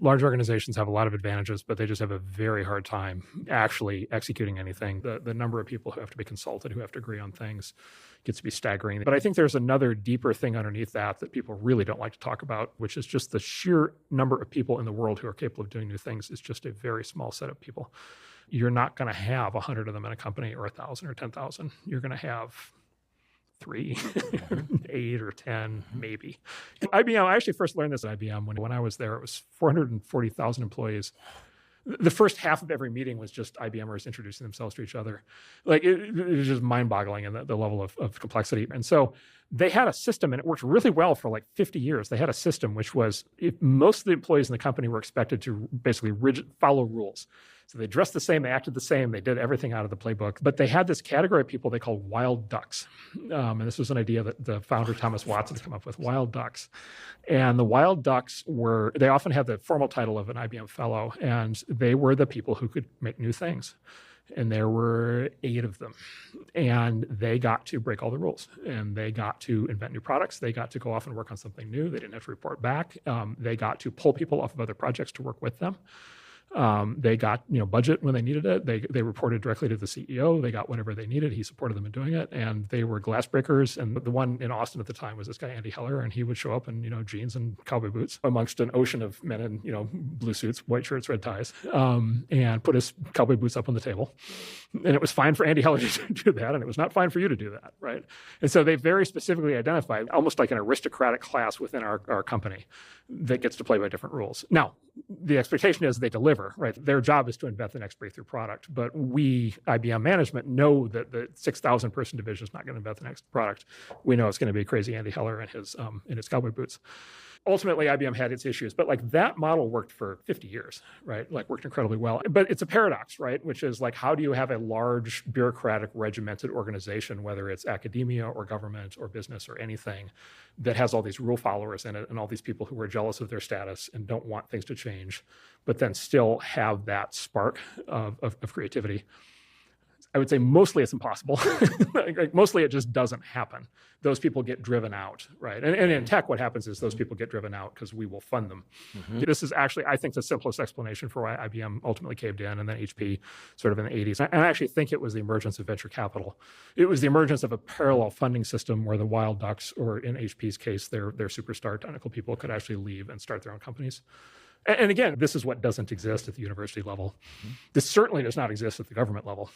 large organizations have a lot of advantages, but they just have a very hard time actually executing anything. The number of people who have to be consulted, who have to agree on things, gets to be staggering. But I think there's another deeper thing underneath that people really don't like to talk about, which is just the sheer number of people in the world who are capable of doing new things is just a very small set of people. You're not going to have 100 of them in a company, or 1,000 or 10,000. You're going to have 3, 8 or 10, maybe. IBM, I actually first learned this at IBM when I was there. It was 440,000 employees. The first half of every meeting was just IBMers introducing themselves to each other. Like it was just mind-boggling in the level of complexity. And so they had a system, and it worked really well for like 50 years. They had a system which was, most of the employees in the company were expected to basically follow rules. So they dressed the same, they acted the same, they did everything out of the playbook. But they had this category of people they called wild ducks. And this was an idea that the founder, Thomas Watson, had come up with, wild ducks. And the wild ducks they often had the formal title of an IBM Fellow, and they were the people who could make new things. And there were 8 of them. And they got to break all the rules. And they got to invent new products. They got to go off and work on something new. They didn't have to report back. They got to pull people off of other projects to work with them. They got budget when they needed it. They reported directly to the CEO. They got whatever they needed. He supported them in doing it, and they were glass breakers. And the one in Austin at the time was this guy Andy Heller, and he would show up in jeans and cowboy boots amongst an ocean of men in blue suits, white shirts, red ties, and put his cowboy boots up on the table. And it was fine for Andy Heller to do that, and it was not fine for you to do that, right? And so they very specifically identified almost like an aristocratic class within our company that gets to play by different rules. Now, the expectation is they deliver, right? Their job is to invent the next breakthrough product. But we, IBM management, know that the 6,000 person division is not going to invent the next product. We know it's going to be crazy Andy Heller in his cowboy boots. Ultimately, IBM had its issues, but like that model worked for 50 years, right? Like worked incredibly well. But it's a paradox, right? Which is like, how do you have a large bureaucratic regimented organization, whether it's academia or government or business or anything, that has all these rule followers in it and all these people who are jealous of their status and don't want things to change, but then still have that spark of creativity? I would say mostly it's impossible. Like mostly it just doesn't happen. Those people get driven out, right? And in tech, what happens is those people get driven out because we will fund them. Mm-hmm. This is actually, I think, the simplest explanation for why IBM ultimately caved in, and then HP sort of in the 80s. And I actually think it was the emergence of venture capital. It was the emergence of a parallel funding system where the wild ducks, or in HP's case, their superstar technical people, could actually leave and start their own companies. And again, this is what doesn't exist at the university level. Mm-hmm. This certainly does not exist at the government level.